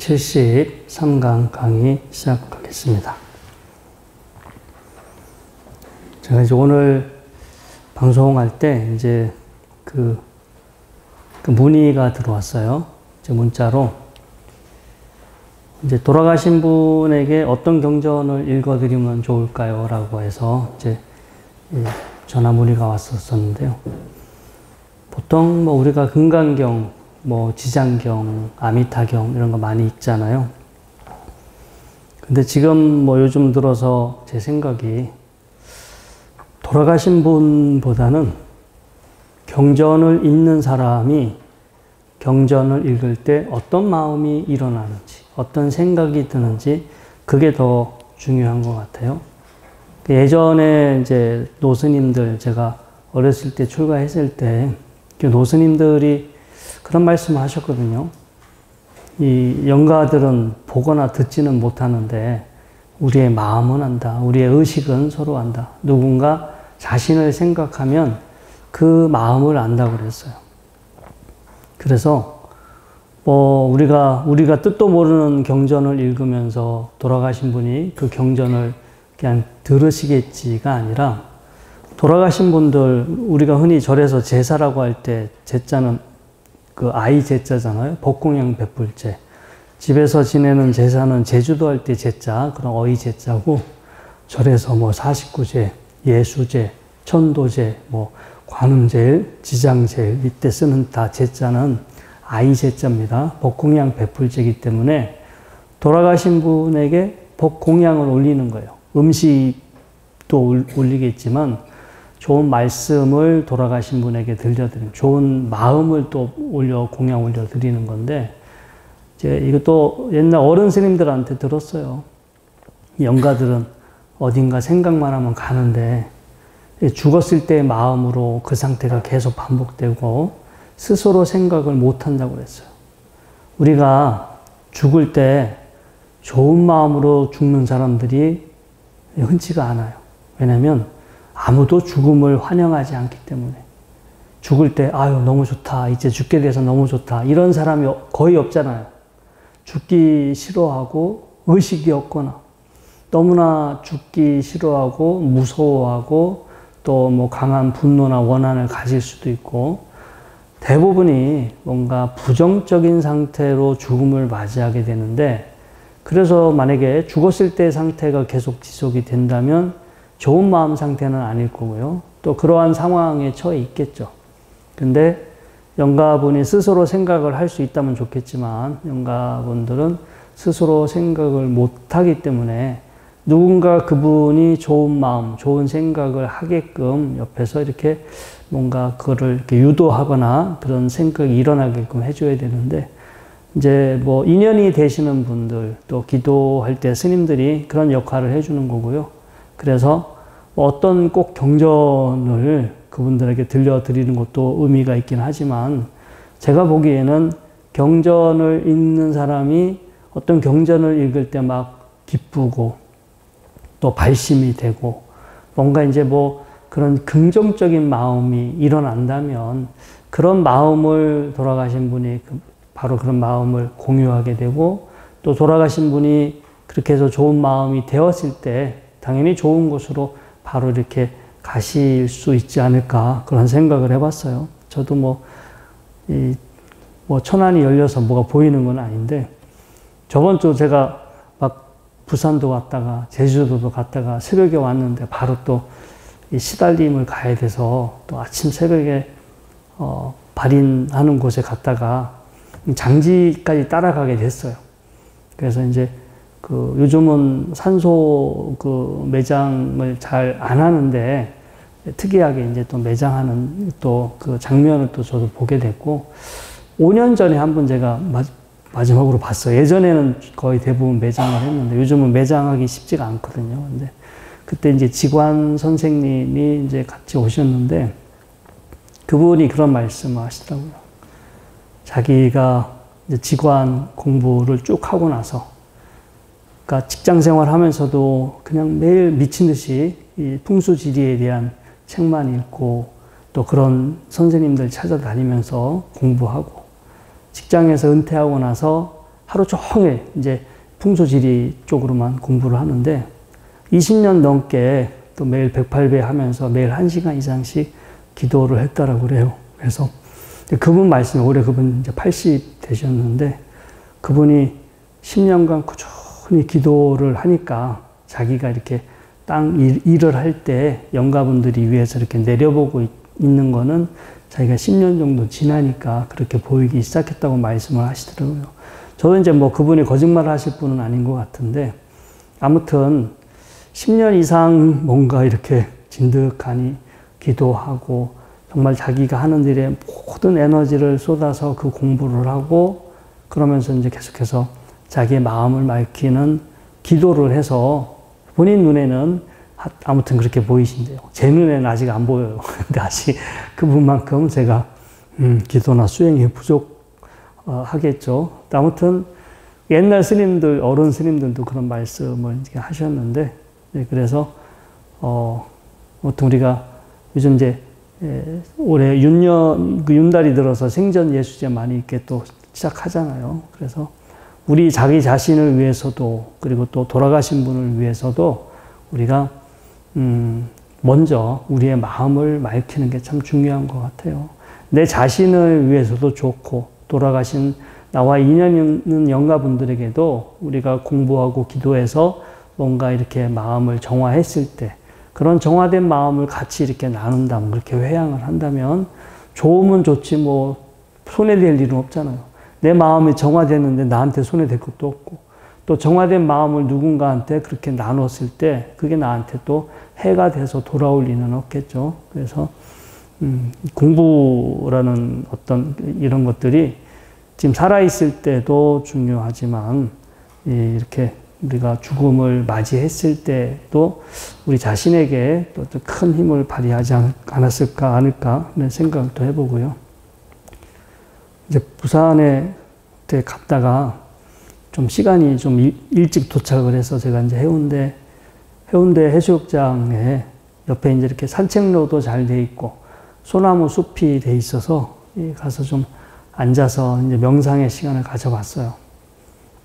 173강 강의 시작하겠습니다. 제가 이제 오늘 방송할 때 이제 그 문의가 들어왔어요. 이제 문자로 이제 돌아가신 분에게 어떤 경전을 읽어드리면 좋을까요? 라고 해서 이제 전화 문의가 왔었는데요. 보통 뭐 우리가 금강경, 뭐 지장경, 아미타경 이런 거 많이 읽잖아요. 근데 지금 뭐 요즘 들어서 제 생각이 돌아가신 분보다는 경전을 읽는 사람이 경전을 읽을 때 어떤 마음이 일어나는지, 어떤 생각이 드는지 그게 더 중요한 것 같아요. 예전에 이제 노스님들, 제가 어렸을 때 출가했을 때 노스님들이 그런 말씀을 하셨거든요. 이 영가들은 보거나 듣지는 못하는데 우리의 마음은 안다. 우리의 의식은 서로 안다. 누군가 자신을 생각하면 그 마음을 안다고 그랬어요. 그래서 뭐 우리가 뜻도 모르는 경전을 읽으면서 돌아가신 분이 그 경전을 그냥 들으시겠지가 아니라 돌아가신 분들, 우리가 흔히 절에서 제사라고 할 때 제자는 그 아이 제자잖아요. 법공양 베풀제. 집에서 지내는 제사는 제주도 할 때 제자, 그런 어이 제자고, 절에서 뭐 49제, 예수제, 천도제, 뭐 관음제일, 지장제일, 이때 쓰는 다 제자는 아이 제자입니다. 법공양 베풀제이기 때문에 돌아가신 분에게 법공양을 올리는 거예요. 음식도 올리겠지만 좋은 말씀을 돌아가신 분에게 들려드리는, 좋은 마음을 또 공양 올려드리는 건데, 이제 이것도 옛날 어른 스님들한테 들었어요. 영가들은 어딘가 생각만 하면 가는데, 죽었을 때의 마음으로 그 상태가 계속 반복되고, 스스로 생각을 못 한다고 그랬어요. 우리가 죽을 때 좋은 마음으로 죽는 사람들이 흔치가 않아요. 왜냐면, 아무도 죽음을 환영하지 않기 때문에. 죽을 때 아유 너무 좋다, 이제 죽게 돼서 너무 좋다, 이런 사람이 거의 없잖아요. 죽기 싫어하고 의식이 없거나 너무나 죽기 싫어하고 무서워하고 또 뭐 강한 분노나 원한을 가질 수도 있고, 대부분이 뭔가 부정적인 상태로 죽음을 맞이하게 되는데, 그래서 만약에 죽었을 때 상태가 계속 지속이 된다면 좋은 마음 상태는 아닐 거고요. 또 그러한 상황에 처해 있겠죠. 근데 영가분이 스스로 생각을 할 수 있다면 좋겠지만 영가분들은 스스로 생각을 못하기 때문에 누군가 그분이 좋은 마음, 좋은 생각을 하게끔 옆에서 이렇게 뭔가 그거를 이렇게 유도하거나 그런 생각이 일어나게끔 해줘야 되는데, 이제 뭐 인연이 되시는 분들, 또 기도할 때 스님들이 그런 역할을 해주는 거고요. 그래서 어떤 꼭 경전을 그분들에게 들려드리는 것도 의미가 있긴 하지만, 제가 보기에는 경전을 읽는 사람이 어떤 경전을 읽을 때 막 기쁘고 또 발심이 되고 뭔가 이제 뭐 그런 긍정적인 마음이 일어난다면 그런 마음을 돌아가신 분이 바로 그런 마음을 공유하게 되고, 또 돌아가신 분이 그렇게 해서 좋은 마음이 되었을 때 당연히 좋은 곳으로 바로 이렇게 가실 수 있지 않을까, 그런 생각을 해봤어요. 저도 뭐 천안이 열려서 뭐가 보이는 건 아닌데, 저번 주 제가 막 부산도 갔다가 제주도도 갔다가 새벽에 왔는데 바로 또 시달림을 가야 돼서 또 아침 새벽에 발인하는 곳에 갔다가 장지까지 따라가게 됐어요. 그래서 이제 요즘은 산소 매장을 잘 안 하는데 특이하게 이제 또 매장하는 또 그 장면을 또 저도 보게 됐고, 5년 전에 한번 제가 마지막으로 봤어요. 예전에는 거의 대부분 매장을 했는데 요즘은 매장하기 쉽지가 않거든요. 근데 그때 이제 직관 선생님이 이제 같이 오셨는데 그분이 그런 말씀을 하시더라고요. 자기가 이제 직관 공부를 쭉 하고 나서, 그러니까 직장 생활 하면서도 그냥 매일 미친 듯이 이 풍수지리에 대한 책만 읽고 또 그런 선생님들 찾아다니면서 공부하고, 직장에서 은퇴하고 나서 하루 종일 이제 풍수지리 쪽으로만 공부를 하는데 20년 넘게 또 매일 108배 하면서 매일 1시간 이상씩 기도를 했다라고 그래요. 그래서 그분 말씀에 올해 그분 이제 80 되셨는데 그분이 10년간 꾸준히 기도를 하니까 자기가 이렇게 땅 일을 할 때 영가분들이 위에서 이렇게 내려보고 있는 거는 자기가 10년 정도 지나니까 그렇게 보이기 시작했다고 말씀을 하시더라고요. 저도 이제 뭐 그분이 거짓말을 하실 분은 아닌 것 같은데 아무튼 10년 이상 뭔가 이렇게 진득하니 기도하고 정말 자기가 하는 일에 모든 에너지를 쏟아서 그 공부를 하고 그러면서 이제 계속해서 자기의 마음을 밝히는 기도를 해서 본인 눈에는 아무튼 그렇게 보이신대요. 제 눈에는 아직 안 보여요. 근데 아직 그분만큼 제가 기도나 수행이 부족하겠죠. 아무튼 옛날 스님들, 어른 스님들도 그런 말씀을 하셨는데 네, 그래서 아무튼 우리가 요즘 이제 올해 윤달이 들어서 생전 예수제 많이 이렇게 또 시작하잖아요. 그래서 우리 자기 자신을 위해서도 그리고 또 돌아가신 분을 위해서도 우리가 먼저 우리의 마음을 밝히는 게 참 중요한 것 같아요. 내 자신을 위해서도 좋고 돌아가신 나와 인연 있는 영가분들에게도 우리가 공부하고 기도해서 뭔가 이렇게 마음을 정화했을 때 그런 정화된 마음을 같이 이렇게 나눈다면 그렇게 회양을 한다면 좋으면 좋지 뭐 손해될 일은 없잖아요. 내 마음이 정화됐는데 나한테 손해될 것도 없고 또 정화된 마음을 누군가한테 그렇게 나눴을 때 그게 나한테 또 해가 돼서 돌아올 리는 없겠죠. 그래서 공부라는 어떤 이런 것들이 지금 살아있을 때도 중요하지만 이렇게 우리가 죽음을 맞이했을 때도 우리 자신에게 또 큰 힘을 발휘하지 않았을까 않을까 하는 생각도 해보고요. 이제 부산에 갔다가 좀 시간이 좀 일찍 도착을 해서 제가 이제 해운대 해수욕장에 옆에 이제 이렇게 산책로도 잘 돼 있고 소나무 숲이 돼 있어서 가서 좀 앉아서 이제 명상의 시간을 가져봤어요.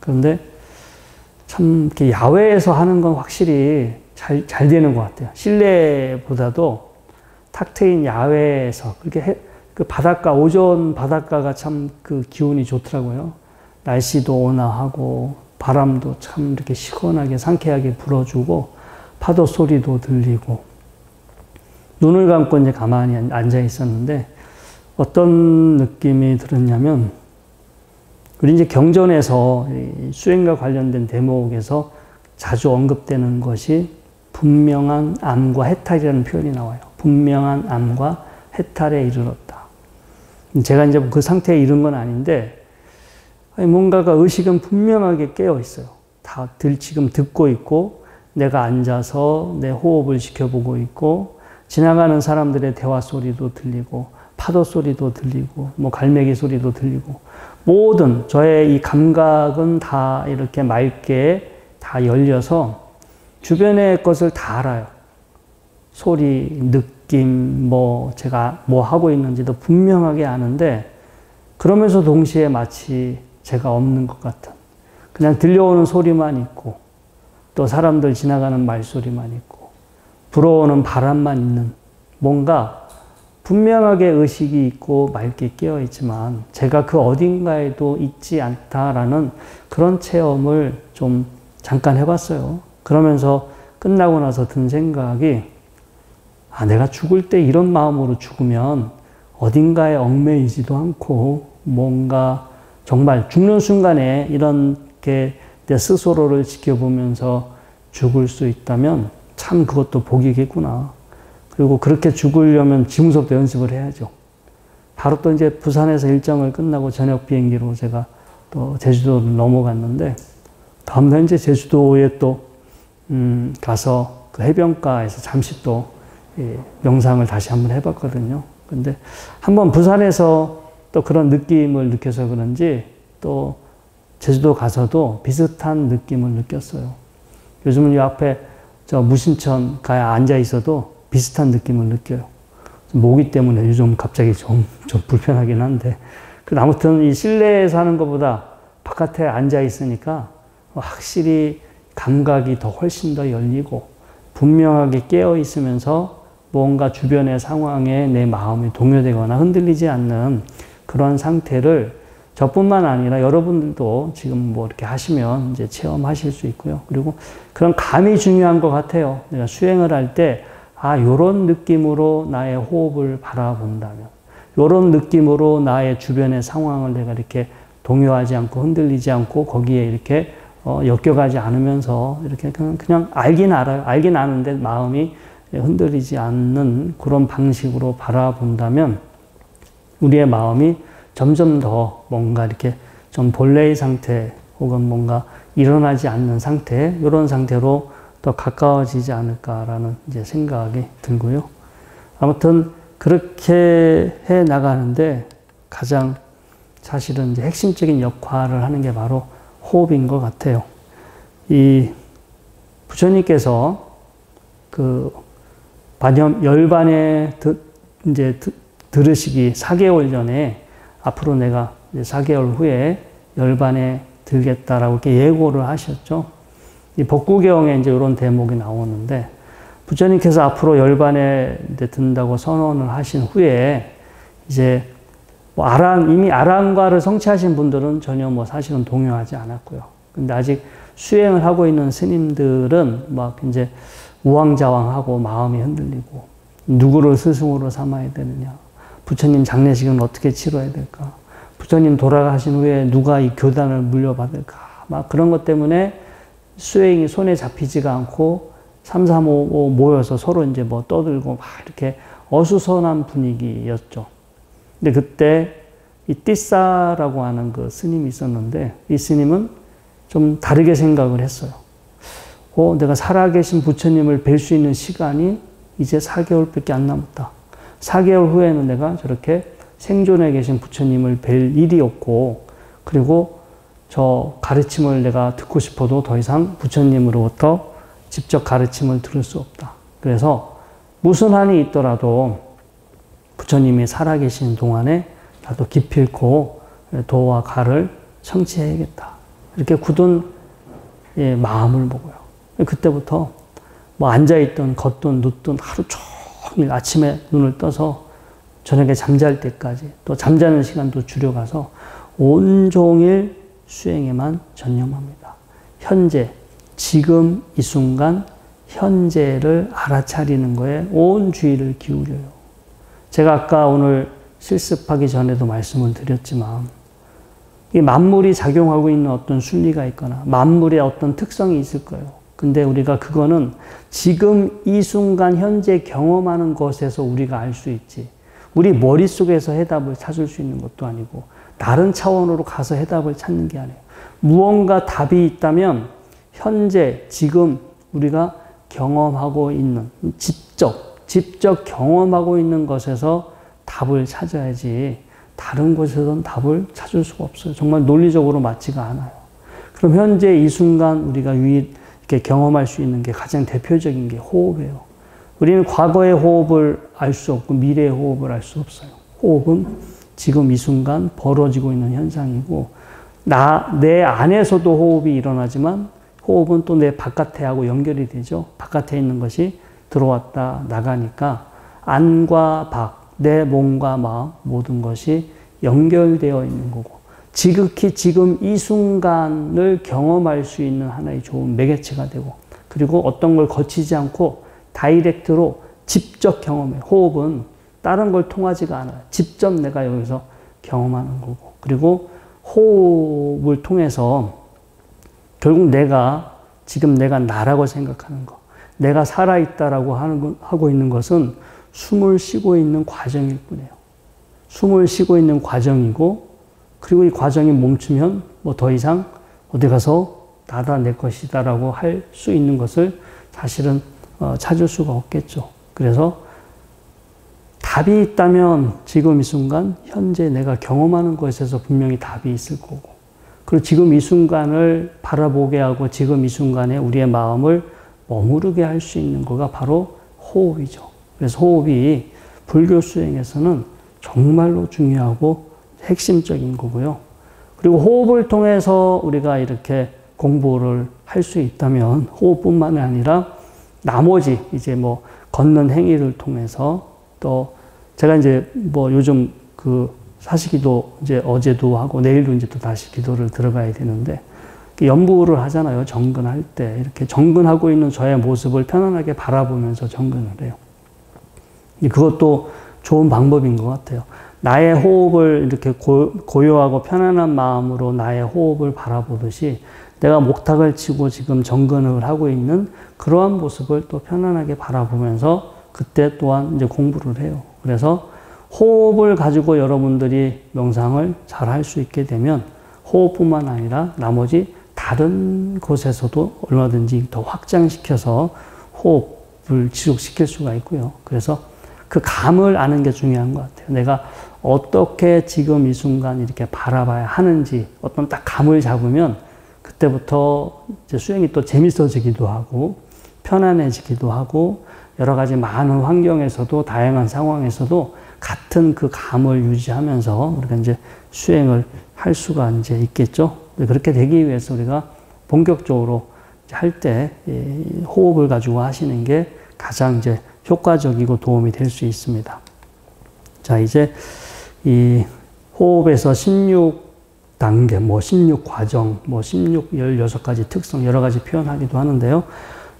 그런데 참 이렇게 야외에서 하는 건 확실히 잘 되는 것 같아요. 실내보다도 탁 트인 야외에서 그렇게 그 바닷가 오전 바닷가가 참 그 기운이 좋더라고요. 날씨도 온화하고 바람도 참 이렇게 시원하게 상쾌하게 불어주고 파도 소리도 들리고 눈을 감고 이제 가만히 앉아 있었는데 어떤 느낌이 들었냐면 우리 이제 경전에서 수행과 관련된 대목에서 자주 언급되는 것이 분명한 암과 해탈이라는 표현이 나와요. 분명한 암과 해탈에 이르렀다. 제가 이제 그 상태에 이른 건 아닌데 뭔가가 의식은 분명하게 깨어 있어요. 지금 듣고 있고 내가 앉아서 내 호흡을 지켜보고 있고 지나가는 사람들의 대화 소리도 들리고 파도 소리도 들리고 뭐 갈매기 소리도 들리고 모든 저의 이 감각은 다 이렇게 맑게 다 열려서 주변의 것을 다 알아요. 소리, 느낌, 뭐 제가 뭐 하고 있는지도 분명하게 아는데 그러면서 동시에 마치 제가 없는 것 같은 그냥 들려오는 소리만 있고 또 사람들 지나가는 말소리만 있고 불어오는 바람만 있는 뭔가 분명하게 의식이 있고 맑게 깨어 있지만 제가 그 어딘가에도 있지 않다라는 그런 체험을 좀 잠깐 해봤어요. 그러면서 끝나고 나서 든 생각이 내가 죽을 때 이런 마음으로 죽으면 어딘가에 얽매이지도 않고 뭔가 정말 죽는 순간에 이렇게 내 스스로를 지켜보면서 죽을 수 있다면 참 그것도 복이겠구나. 그리고 그렇게 죽으려면 지금서부터 연습을 해야죠. 바로 또 이제 부산에서 일정을 끝나고 저녁 비행기로 제가 또 제주도를 넘어갔는데 다음날 이제 제주도에 또 가서 그 해변가에서 잠시 또 명상을 다시 한번 해봤거든요. 근데 한번 부산에서 또 그런 느낌을 느껴서 그런지 또 제주도 가서도 비슷한 느낌을 느꼈어요. 요즘은 이 앞에 저 무신천 가에 앉아 있어도 비슷한 느낌을 느껴요. 모기 때문에 요즘 갑자기 좀 불편하긴 한데. 아무튼 이 실내에서 하는 것보다 바깥에 앉아 있으니까 확실히 감각이 더 훨씬 더 열리고 분명하게 깨어 있으면서 뭔가 주변의 상황에 내 마음이 동요되거나 흔들리지 않는 그런 상태를 저뿐만 아니라 여러분들도 지금 뭐 이렇게 하시면 이제 체험하실 수 있고요. 그리고 그런 감이 중요한 것 같아요. 내가 수행을 할 때, 요런 느낌으로 나의 호흡을 바라본다면, 요런 느낌으로 나의 주변의 상황을 내가 이렇게 동요하지 않고 흔들리지 않고 거기에 이렇게 엮여가지 않으면서 이렇게 그냥 알긴 알아요. 알긴 아는데 마음이 흔들리지 않는 그런 방식으로 바라본다면 우리의 마음이 점점 더 뭔가 이렇게 좀 본래의 상태 혹은 뭔가 일어나지 않는 상태, 이런 상태로 더 가까워지지 않을까라는 이제 생각이 들고요. 아무튼 그렇게 해 나가는데 가장 사실은 이제 핵심적인 역할을 하는 게 바로 호흡인 것 같아요. 이 부처님께서 그 열반에 이제 들으시기 4개월 전에 앞으로 내가 이제 4개월 후에 열반에 들겠다라고 이렇게 예고를 하셨죠. 이 복구경에 이제 이런 대목이 나오는데 부처님께서 앞으로 열반에 이제 든다고 선언을 하신 후에 이제 뭐 이미 아란과를 성취하신 분들은 전혀 뭐 사실은 동요하지 않았고요. 근데 아직 수행을 하고 있는 스님들은 막 이제 우왕좌왕하고 마음이 흔들리고 누구를 스승으로 삼아야 되느냐. 부처님 장례식은 어떻게 치러야 될까? 부처님 돌아가신 후에 누가 이 교단을 물려받을까? 막 그런 것 때문에 수행이 손에 잡히지가 않고 3, 4, 5 모여서 서로 이제 뭐 떠들고 막 이렇게 어수선한 분위기였죠. 근데 그때 이 띠싸라고 하는 그 스님이 있었는데 이 스님은 좀 다르게 생각을 했어요. 내가 살아계신 부처님을 뵐 수 있는 시간이 이제 4개월밖에 안 남았다. 4개월 후에는 내가 저렇게 생존해 계신 부처님을 뵐 일이 없고 그리고 저 가르침을 내가 듣고 싶어도 더 이상 부처님으로부터 직접 가르침을 들을 수 없다. 그래서 무슨 한이 있더라도 부처님이 살아계신 동안에 나도 기필코 도와 가를 성취해야겠다. 이렇게 굳은 마음을 먹어요. 그때부터 뭐 앉아있든 걷든 눕든 하루 종일 아침에 눈을 떠서 저녁에 잠잘 때까지 또 잠자는 시간도 줄여가서 온종일 수행에만 전념합니다. 현재, 지금 이 순간 현재를 알아차리는 거에 온 주의를 기울여요. 제가 아까 오늘 실습하기 전에도 말씀을 드렸지만 이 만물이 작용하고 있는 어떤 순리가 있거나 만물의 어떤 특성이 있을 거예요. 근데 우리가 그거는 지금 이 순간 현재 경험하는 것에서 우리가 알 수 있지. 우리 머릿속에서 해답을 찾을 수 있는 것도 아니고 다른 차원으로 가서 해답을 찾는 게 아니에요. 무언가 답이 있다면 현재 지금 우리가 경험하고 있는 직접 경험하고 있는 것에서 답을 찾아야지 다른 곳에서는 답을 찾을 수가 없어요. 정말 논리적으로 맞지가 않아요. 그럼 현재 이 순간 우리가 이렇게 경험할 수 있는 게 가장 대표적인 게 호흡이에요. 우리는 과거의 호흡을 알 수 없고 미래의 호흡을 알 수 없어요. 호흡은 지금 이 순간 벌어지고 있는 현상이고 내 안에서도 호흡이 일어나지만 호흡은 또 내 바깥에하고 연결이 되죠. 바깥에 있는 것이 들어왔다 나가니까 안과 밖, 내 몸과 마음 모든 것이 연결되어 있는 거고 지극히 지금 이 순간을 경험할 수 있는 하나의 좋은 매개체가 되고 그리고 어떤 걸 거치지 않고 다이렉트로 직접 경험해. 호흡은 다른 걸 통하지가 않아요. 직접 내가 여기서 경험하는 거고 그리고 호흡을 통해서 결국 지금 내가 나라고 생각하는 거 내가 살아있다라고 하고 있는 것은 숨을 쉬고 있는 과정일 뿐이에요. 숨을 쉬고 있는 과정이고 그리고 이 과정이 멈추면 뭐 더 이상 어디 가서 나다 내 것이다라고 할 수 있는 것을 사실은 찾을 수가 없겠죠. 그래서 답이 있다면 지금 이 순간 현재 내가 경험하는 것에서 분명히 답이 있을 거고 그리고 지금 이 순간을 바라보게 하고 지금 이 순간에 우리의 마음을 머무르게 할 수 있는 거가 바로 호흡이죠. 그래서 호흡이 불교 수행에서는 정말로 중요하고 핵심적인 거고요. 그리고 호흡을 통해서 우리가 이렇게 공부를 할 수 있다면 호흡뿐만 아니라 나머지 이제 뭐 걷는 행위를 통해서 또 제가 이제 뭐 요즘 그 사시기도 이제 어제도 하고 내일도 이제 또 다시 기도를 들어가야 되는데 연부를 하잖아요. 정근할 때 이렇게 정근하고 있는 저의 모습을 편안하게 바라보면서 정근을 해요. 그것도 좋은 방법인 것 같아요. 나의 호흡을 이렇게 고요하고 편안한 마음으로 나의 호흡을 바라보듯이 내가 목탁을 치고 지금 정근을 하고 있는 그러한 모습을 또 편안하게 바라보면서 그때 또한 이제 공부를 해요. 그래서 호흡을 가지고 여러분들이 명상을 잘 할 수 있게 되면 호흡뿐만 아니라 나머지 다른 곳에서도 얼마든지 더 확장시켜서 호흡을 지속시킬 수가 있고요. 그래서 그 감을 아는 게 중요한 것 같아요. 내가 어떻게 지금 이 순간 이렇게 바라봐야 하는지 어떤 딱 감을 잡으면 그때부터 이제 수행이 또 재밌어지기도 하고 편안해지기도 하고 여러 가지 많은 환경에서도 다양한 상황에서도 같은 그 감을 유지하면서 우리가 이제 수행을 할 수가 이제 있겠죠. 그렇게 되기 위해서 우리가 본격적으로 할 때 호흡을 가지고 하시는 게 가장 이제 효과적이고 도움이 될 수 있습니다. 자, 이제 이 호흡에서 16단계, 뭐 16과정, 뭐 16가지 특성 여러 가지 표현하기도 하는데요.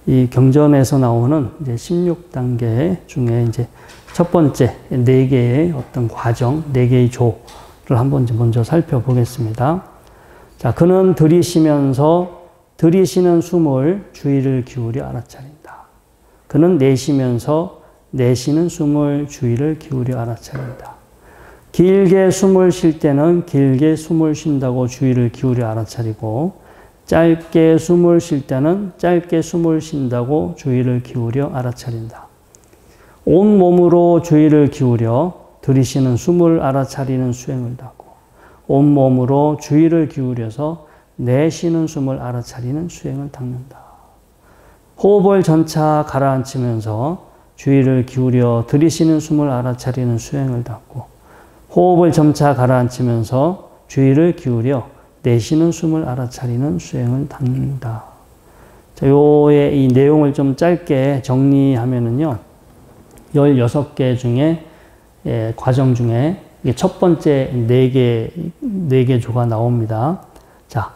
이 경전에서 나오는 이제 16단계 중에 이제 첫 번째 4개의 어떤 과정, 4개의 조를 한번 먼저 살펴보겠습니다. 자, 그는 들이쉬면서 들이쉬는 숨을 주의를 기울여 알아차린다. 그는 내쉬면서 내쉬는 숨을 주의를 기울여 알아차린다. 길게 숨을 쉴 때는 길게 숨을 쉰다고 주의를 기울여 알아차리고 짧게 숨을 쉴 때는 짧게 숨을 쉰다고 주의를 기울여 알아차린다. 온 몸으로 주의를 기울여 들이쉬는 숨을 알아차리는 수행을 하고 온 몸으로 주의를 기울여서 내쉬는 숨을 알아차리는 수행을 닦는다. 호흡을 전차 가라앉히면서 주의를 기울여 들이쉬는 숨을 알아차리는 수행을 닦고 호흡을 점차 가라앉히면서 주의를 기울여 내쉬는 숨을 알아차리는 수행을 닦는다. 자, 요의 이 내용을 좀 짧게 정리하면은요. 16개 중에 과정 중에 첫 번째 4개 조가 나옵니다. 자,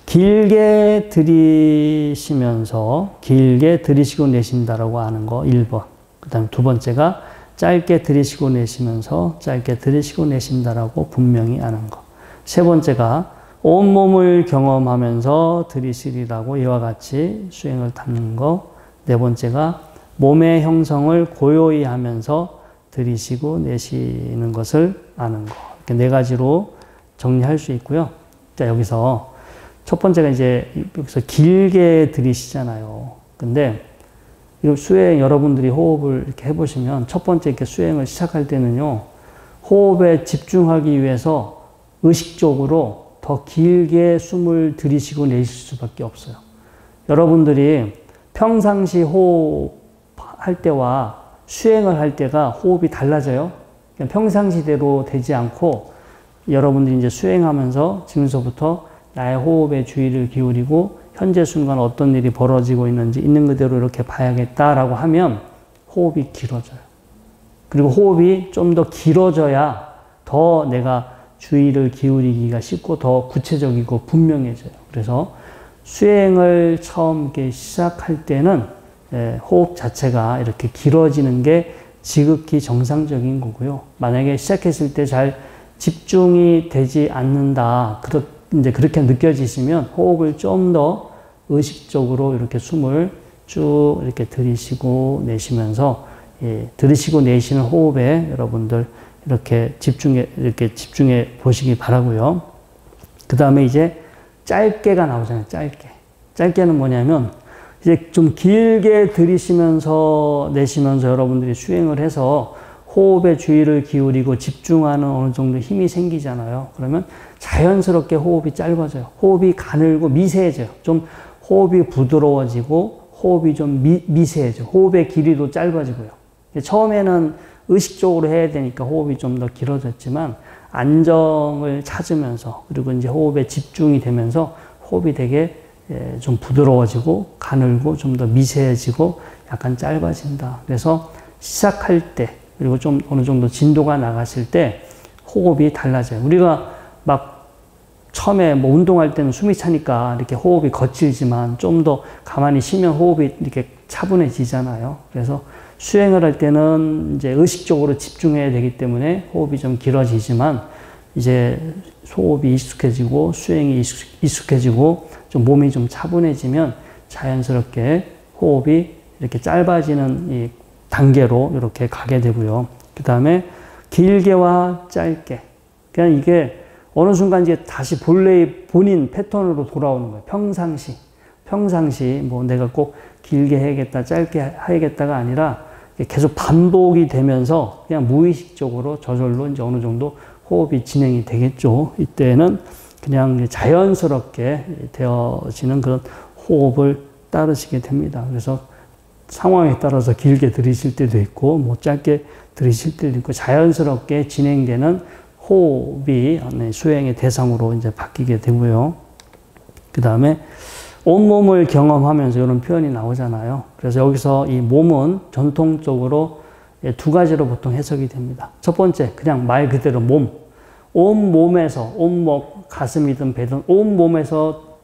길게 들이쉬면서 길게 들이쉬고 내쉰다라고 하는 거 1번. 그 다음에 두 번째가 짧게 들이쉬고 내쉬면서 짧게 들이쉬고 내쉰다라고 분명히 아는 거. 세 번째가 온몸을 경험하면서 들이쉬리라고 이와 같이 수행을 닦는 거. 네 번째가 몸의 형성을 고요히 하면서 들이쉬고 내쉬는 것을 아는 거. 이렇게 4가지로 정리할 수 있고요. 자, 여기서 첫 번째가 이제 여기서 길게 들이쉬잖아요. 근데 이 수행 여러분들이 호흡을 이렇게 해보시면 첫 번째 이렇게 수행을 시작할 때는요. 호흡에 집중하기 위해서 의식적으로 더 길게 숨을 들이쉬고 내쉴 수밖에 없어요. 여러분들이 평상시 호흡할 때와 수행을 할 때가 호흡이 달라져요. 그냥 평상시대로 되지 않고 여러분들이 이제 수행하면서 지금서부터 나의 호흡에 주의를 기울이고 현재 순간 어떤 일이 벌어지고 있는지 있는 그대로 이렇게 봐야겠다라고 하면 호흡이 길어져요. 그리고 호흡이 좀 더 길어져야 더 내가 주의를 기울이기가 쉽고 더 구체적이고 분명해져요. 그래서 수행을 처음 이렇게 시작할 때는 호흡 자체가 이렇게 길어지는 게 지극히 정상적인 거고요. 만약에 시작했을 때 잘 집중이 되지 않는다. 이제 그렇게 느껴지시면 호흡을 좀 더 의식적으로 이렇게 숨을 쭉 이렇게 들이쉬고 내쉬면서 들이쉬고 내쉬는 호흡에 여러분들 이렇게 집중해 보시기 바라고요. 그 다음에 이제 짧게가 나오잖아요. 짧게. 짧게는 뭐냐면 이제 좀 길게 들이쉬면서 내쉬면서 여러분들이 수행을 해서 호흡에 주의를 기울이고 집중하는 어느 정도 힘이 생기잖아요. 그러면 자연스럽게 호흡이 짧아져요. 호흡이 가늘고 미세해져요. 좀 호흡이 부드러워지고 호흡이 좀 미세해져요. 호흡의 길이도 짧아지고요. 처음에는 의식적으로 해야 되니까 호흡이 좀 더 길어졌지만 안정을 찾으면서 그리고 이제 호흡에 집중이 되면서 호흡이 되게 좀 부드러워지고 가늘고 좀 더 미세해지고 약간 짧아진다. 그래서 시작할 때 그리고 좀 어느 정도 진도가 나갔을 때 호흡이 달라져요. 우리가 막 처음에 뭐 운동할 때는 숨이 차니까 이렇게 호흡이 거칠지만 좀 더 가만히 쉬면 호흡이 이렇게 차분해지잖아요. 그래서 수행을 할 때는 이제 의식적으로 집중해야 되기 때문에 호흡이 좀 길어지지만 이제 호흡이 익숙해지고 수행이 익숙해지고 좀 몸이 좀 차분해지면 자연스럽게 호흡이 이렇게 짧아지는 이 단계로 이렇게 가게 되고요. 그 다음에 길게와 짧게. 그냥 이게 어느 순간 이제 다시 본래의 본인 패턴으로 돌아오는 거예요. 평상시 뭐 내가 꼭 길게 해야겠다, 짧게 해야겠다가 아니라 계속 반복이 되면서 그냥 무의식적으로 저절로 이제 어느 정도 호흡이 진행이 되겠죠. 이때는 그냥 자연스럽게 되어지는 그런 호흡을 따르시게 됩니다. 그래서 상황에 따라서 길게 들이실 때도 있고, 뭐 짧게 들이실 때도 있고, 자연스럽게 진행되는 호흡이 수행의 대상으로 이제 바뀌게 되고요. 그 다음에 온몸을 경험하면서 이런 표현이 나오잖아요. 그래서 여기서 이 몸은 전통적으로 두 가지로 보통 해석이 됩니다. 첫 번째, 그냥 말 그대로 몸. 온몸에서, 온목, 가슴이든 배든 온몸에서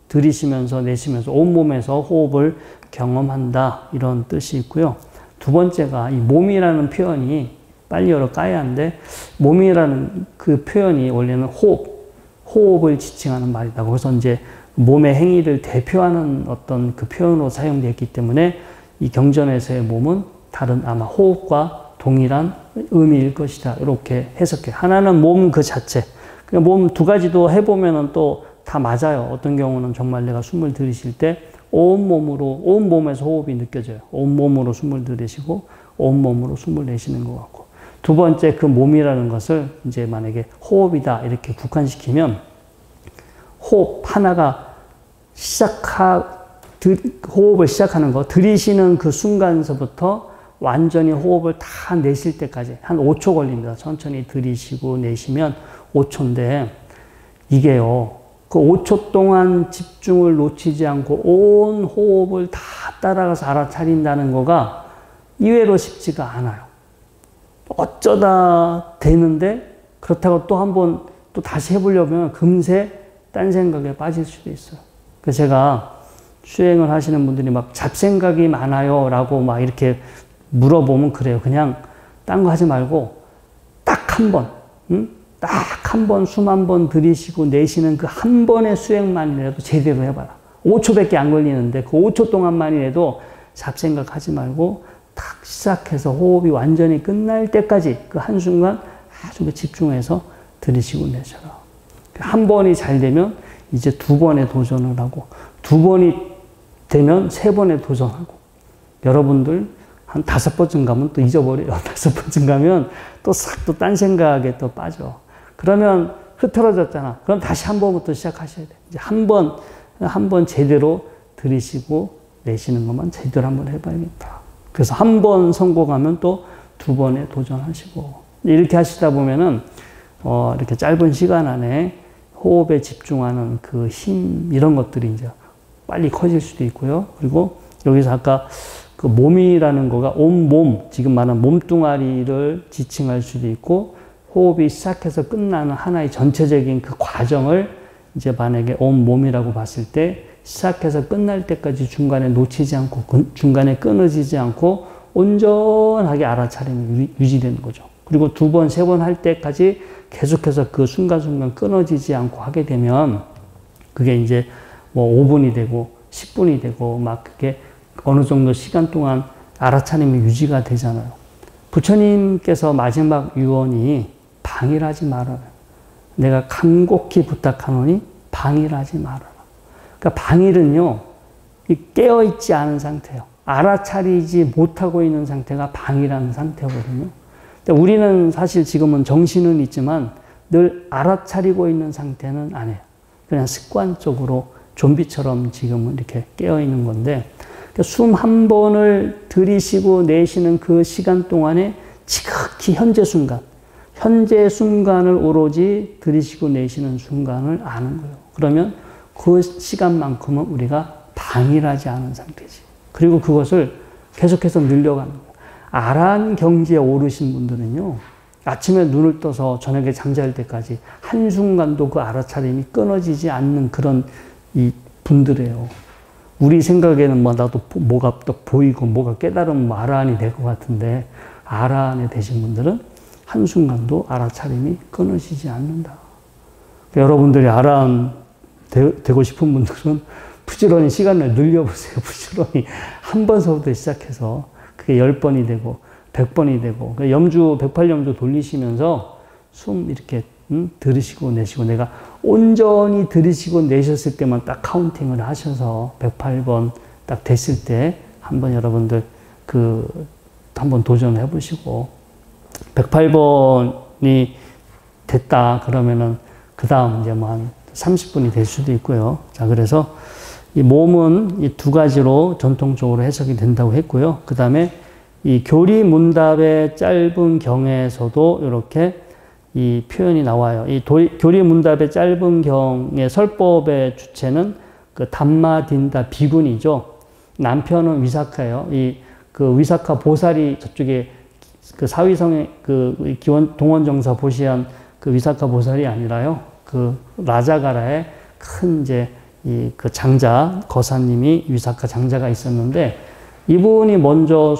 들이쉬면서 내쉬면서 온몸에서 호흡을 경험한다. 이런 뜻이 있고요. 두 번째가 이 몸이라는 표현이 빨리 열어 까야 하는데, 몸이라는 그 표현이 원래는 호흡을 지칭하는 말이다. 그래서 이제 몸의 행위를 대표하는 어떤 그 표현으로 사용되었기 때문에 이 경전에서의 몸은 다른 아마 호흡과 동일한 의미일 것이다. 이렇게 해석해. 하나는 몸 그 자체. 그러니까 몸 두 가지도 해보면은 또 다 맞아요. 어떤 경우는 정말 내가 숨을 들이쉴 때 온몸에서 호흡이 느껴져요. 온몸으로 숨을 들이쉬고 온몸으로 숨을 내쉬는 것 같고. 두 번째 그 몸이라는 것을 이제 만약에 호흡이다 이렇게 국한시키면 호흡 하나가 호흡을 시작하는 거, 들이쉬는 그 순간서부터 완전히 호흡을 다 내쉴 때까지 한 5초 걸립니다. 천천히 들이쉬고 내쉬면 5초인데 이게요. 그 5초 동안 집중을 놓치지 않고 온 호흡을 다 따라가서 알아차린다는 거가 의외로 쉽지가 않아요. 어쩌다 되는데 그렇다고 또 한번 또 다시 해보려면 금세 딴 생각에 빠질 수도 있어요. 그래서 제가 수행을 하시는 분들이 막 잡생각이 많아요 라고 막 이렇게 물어보면 그래요. 그냥 딴 거 하지 말고 딱 한 번, 딱 한 번 숨 한 번 들이쉬고 내쉬는 그 한 번의 수행만이라도 제대로 해봐라. 5초밖에 안 걸리는데 그 5초 동안만이라도 잡생각 하지 말고 딱 시작해서 호흡이 완전히 끝날 때까지 그 한순간 아주 집중해서 들이쉬고 내쉬라. 한 번이 잘 되면 이제 두 번에 도전을 하고, 두 번이 되면 세 번에 도전하고, 여러분들 한 5번쯤 가면 또 잊어버려요. 5번쯤 가면 또 싹 또 딴 생각에 또 빠져. 그러면 흐트러졌잖아. 그럼 다시 한 번부터 시작하셔야 돼. 이제 한 번 제대로 들이쉬고 내쉬는 것만 제대로 한번 해봐야겠다. 그래서 한 번 성공하면 또 두 번에 도전하시고, 이렇게 하시다 보면은, 이렇게 짧은 시간 안에 호흡에 집중하는 그 힘, 이런 것들이 이제 빨리 커질 수도 있고요. 그리고 여기서 아까 그 몸이라는 거가 온몸, 지금 말한 몸뚱아리를 지칭할 수도 있고, 호흡이 시작해서 끝나는 하나의 전체적인 그 과정을 이제 만약에 온몸이라고 봤을 때 시작해서 끝날 때까지 중간에 놓치지 않고, 중간에 끊어지지 않고 온전하게 알아차림이 유지되는 거죠. 그리고 두 번, 세 번 할 때까지 계속해서 그 순간순간 끊어지지 않고 하게 되면 그게 이제 뭐 5분이 되고 10분이 되고 막 그게 어느 정도 시간 동안 알아차림이 유지가 되잖아요. 부처님께서 마지막 유언이 방일하지 말아라. 내가 간곡히 부탁하노니 방일하지 말아라. 그러니까 방일은요, 깨어있지 않은 상태예요. 알아차리지 못하고 있는 상태가 방이라는 상태거든요. 근데 우리는 사실 지금은 정신은 있지만 늘 알아차리고 있는 상태는 아니에요. 그냥 습관적으로 좀비처럼 지금은 이렇게 깨어있는 건데, 숨 한 번을 들이쉬고 내쉬는 그 시간 동안에 지극히 현재 순간을 오로지 들이쉬고 내쉬는 순간을 아는 거예요. 그러면 그 시간만큼은 우리가 방일하지 않은 상태지. 그리고 그것을 계속해서 늘려가는 거예요. 아란 경지에 오르신 분들은요, 아침에 눈을 떠서 저녁에 잠잘 때까지 한순간도 그 알아차림이 끊어지지 않는 그런 이 분들이에요. 우리 생각에는 뭐 나도 뭐가 또 보이고 뭐가 깨달으면 뭐 아라한이 될 것 같은데, 아라한에 되신 분들은 한순간도 알아차림이 끊어지지 않는다. 여러분들이 아라한 되고 싶은 분들은 부지런히 시간을 늘려보세요. 부지런히 한 번서부터 시작해서 그게 10번이 되고 100번이 되고, 염주 108염주 돌리시면서 숨 이렇게 들이쉬고 내쉬고, 내가 온전히 들이쉬고 내셨을 때만 딱 카운팅을 하셔서 108번 딱 됐을 때 한번 여러분들 한번 도전해 보시고, 108번이 됐다 그러면은 그 다음 이제 뭐 한 30분이 될 수도 있고요. 자, 그래서 이 몸은 이 두 가지로 전통적으로 해석이 된다고 했고요. 그 다음에 이 교리문답의 짧은 경에서도 이렇게 이 표현이 나와요. 이 교리문답의 짧은 경의 설법의 주체는 그 담마딘다 비군이죠. 남편은 위사카예요. 그 위사카 보살이 저쪽에 그 사위성의 그 동원정사 보시한 그 위사카 보살이 아니라요. 그 라자가라의 큰 이제 그 장자 거사님이 위사카 장자가 있었는데, 이분이 먼저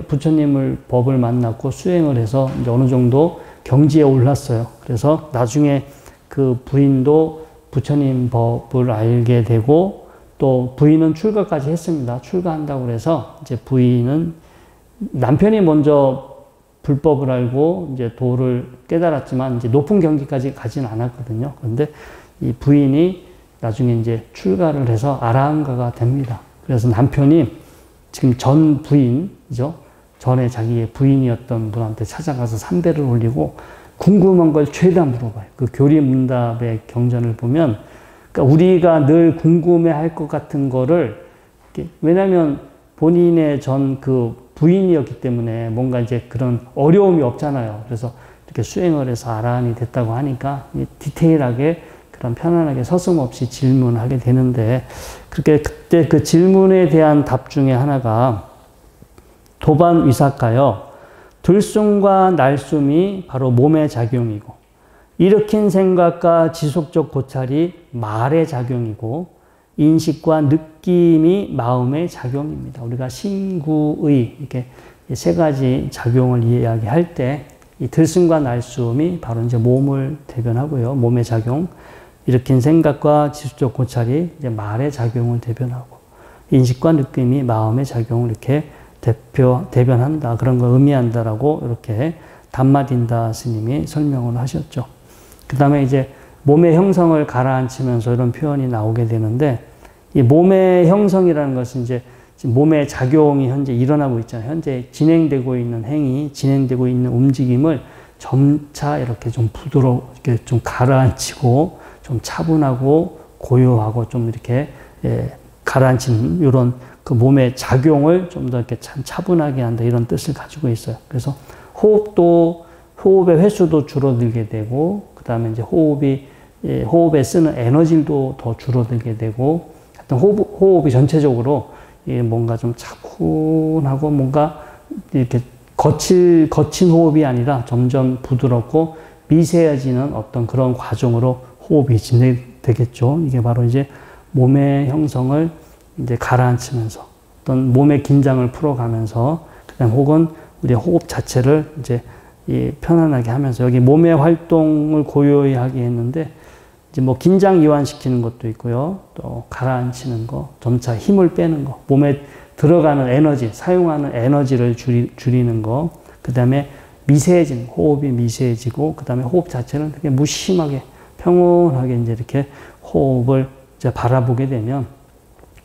부처님을 법을 만났고 수행을 해서 이제 어느 정도 경지에 올랐어요. 그래서 나중에 그 부인도 부처님 법을 알게 되고, 또 부인은 출가까지 했습니다. 출가한다고 그래서 이제 부인은 남편이 먼저 불법을 알고 이제 도를 깨달았지만 이제 높은 경지까지 가지는 않았거든요. 그런데 이 부인이 나중에 이제 출가를 해서 아라한가가 됩니다. 그래서 남편이 지금 전 부인이죠. 전에 자기의 부인이었던 분한테 찾아가서 삼배를 올리고 궁금한 걸 죄다 물어봐요. 그 교리문답의 경전을 보면, 그러니까 우리가 늘 궁금해할 것 같은 거를, 왜냐하면 본인의 전 그 부인이었기 때문에 뭔가 이제 그런 어려움이 없잖아요. 그래서 이렇게 수행을 해서 아라한이 됐다고 하니까 디테일하게 그런 편안하게 서슴없이 질문하게 되는데, 그렇게 그때 그 질문에 대한 답 중에 하나가 도반 위사카요. 들숨과 날숨이 바로 몸의 작용이고, 일으킨 생각과 지속적 고찰이 말의 작용이고, 인식과 느낌이 마음의 작용입니다. 우리가 신구의 이렇게 세 가지 작용을 이야기할 때, 이 들숨과 날숨이 바로 이제 몸을 대변하고요. 몸의 작용. 일으킨 생각과 지속적 고찰이 이제 말의 작용을 대변하고, 인식과 느낌이 마음의 작용을 이렇게 대변한다. 그런 걸 의미한다라고 이렇게 담마딘다 스님이 설명을 하셨죠. 그 다음에 이제 몸의 형성을 가라앉히면서 이런 표현이 나오게 되는데, 이 몸의 형성이라는 것은 이제 몸의 작용이 현재 일어나고 있잖아요. 현재 진행되고 있는 행위, 진행되고 있는 움직임을 점차 이렇게 좀 부드럽게 좀 가라앉히고, 좀 차분하고 고요하고 좀 이렇게 가라앉히는 이런 그 몸의 작용을 좀 더 이렇게 차분하게 한다, 이런 뜻을 가지고 있어요. 그래서 호흡의 횟수도 줄어들게 되고, 그 다음에 이제 호흡에 쓰는 에너지도 더 줄어들게 되고, 하여튼 호흡이 전체적으로 뭔가 좀 차분하고 뭔가 이렇게 거친 호흡이 아니라 점점 부드럽고 미세해지는 어떤 그런 과정으로 호흡이 진행되겠죠. 이게 바로 이제 몸의 형성을 이제 가라앉히면서 어떤 몸의 긴장을 풀어가면서, 그다음 혹은 우리 호흡 자체를 이제 편안하게 하면서, 여기 몸의 활동을 고요히 하게 했는데, 이제 뭐 긴장 이완시키는 것도 있고요. 또 가라앉히는 거, 점차 힘을 빼는 거, 몸에 들어가는 에너지, 사용하는 에너지를 줄이는 거, 그 다음에 미세해지는, 호흡이 미세해지고, 그 다음에 호흡 자체는 되게 무심하게, 평온하게 이제 이렇게 호흡을 이제 바라보게 되면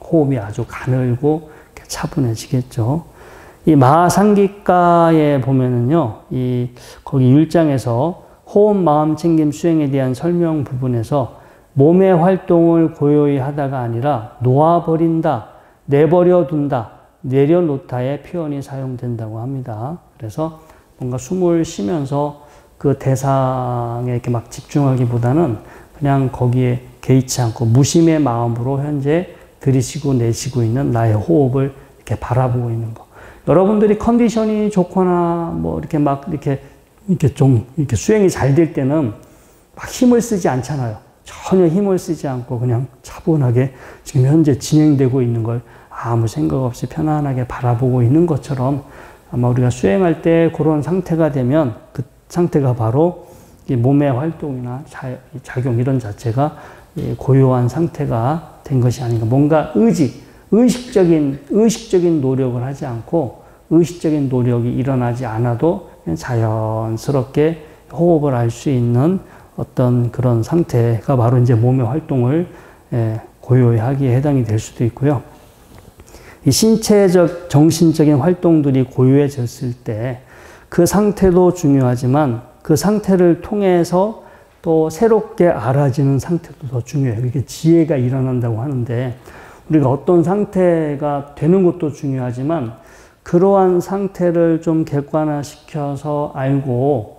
호흡이 아주 가늘고 차분해지겠죠. 이 마하상기가에 보면은요, 거기 1장에서 호흡 마음 챙김 수행에 대한 설명 부분에서 몸의 활동을 고요히 하다가 아니라 놓아버린다, 내버려 둔다, 내려놓다의 표현이 사용된다고 합니다. 그래서 뭔가 숨을 쉬면서 그 대상에 이렇게 막 집중하기보다는 그냥 거기에 개의치 않고 무심의 마음으로 현재 들이쉬고 내쉬고 있는 나의 호흡을 이렇게 바라보고 있는 거. 여러분들이 컨디션이 좋거나 뭐 이렇게 막 이렇게 좀 이렇게 수행이 잘 될 때는 막 힘을 쓰지 않잖아요. 전혀 힘을 쓰지 않고 그냥 차분하게 지금 현재 진행되고 있는 걸 아무 생각 없이 편안하게 바라보고 있는 것처럼 아마 우리가 수행할 때 그런 상태가 되면 그 상태가 바로 이 몸의 활동이나 작용 이런 자체가 고요한 상태가 된 것이 아닌가. 뭔가 의식적인 노력을 하지 않고 의식적인 노력이 일어나지 않아도 그냥 자연스럽게 호흡을 할 수 있는 어떤 그런 상태가 바로 이제 몸의 활동을 고요히 하기에 해당이 될 수도 있고요. 이 신체적, 정신적인 활동들이 고요해졌을 때 그 상태도 중요하지만 그 상태를 통해서 또 새롭게 알아지는 상태도 더 중요해요. 이게 지혜가 일어난다고 하는데 우리가 어떤 상태가 되는 것도 중요하지만 그러한 상태를 좀 객관화시켜서 알고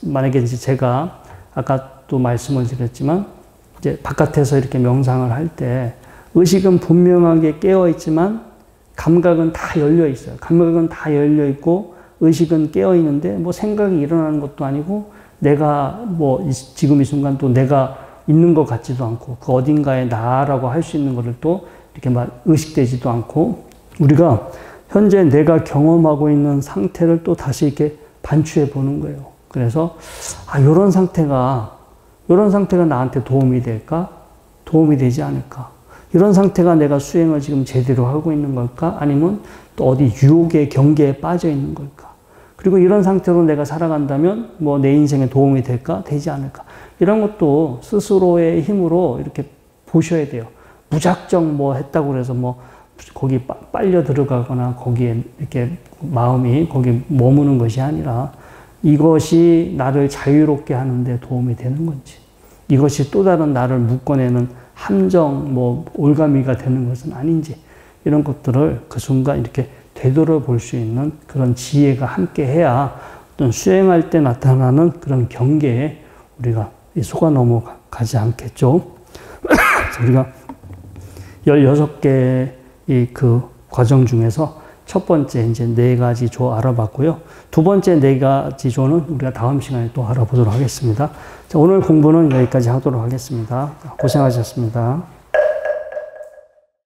만약에 이제 제가 아까 또 말씀을 드렸지만 이제 바깥에서 이렇게 명상을 할 때 의식은 분명하게 깨어 있지만 감각은 다 열려 있어요. 감각은 다 열려 있고 의식은 깨어 있는데 뭐 생각이 일어나는 것도 아니고 내가 뭐 지금 이 순간 또 내가 있는 것 같지도 않고 그 어딘가에 나라고 할 수 있는 것을 또 이렇게 막 의식되지도 않고 우리가 현재 내가 경험하고 있는 상태를 또 다시 이렇게 반추해 보는 거예요. 그래서 이런 상태가 나한테 도움이 될까? 도움이 되지 않을까? 이런 상태가 내가 수행을 지금 제대로 하고 있는 걸까? 아니면 또 어디 유혹의 경계에 빠져 있는 걸까? 그리고 이런 상태로 내가 살아간다면 뭐 내 인생에 도움이 될까? 되지 않을까? 이런 것도 스스로의 힘으로 이렇게 보셔야 돼요. 무작정 뭐 했다고 해서 뭐 거기 빨려 들어가거나 거기에 이렇게 마음이 거기 머무는 것이 아니라 이것이 나를 자유롭게 하는데 도움이 되는 건지 이것이 또 다른 나를 묶어내는 함정, 뭐 올가미가 되는 것은 아닌지 이런 것들을 그 순간 이렇게 되돌아볼 수 있는 그런 지혜가 함께 해야 어떤 수행할 때 나타나는 그런 경계에 우리가 속아 넘어가지 않겠죠. 우리가 16개의 그 과정 중에서 첫 번째 이제 4가지 조 알아봤고요. 두 번째 4가지 조는 우리가 다음 시간에 또 알아보도록 하겠습니다. 자, 오늘 공부는 여기까지 하도록 하겠습니다. 고생하셨습니다.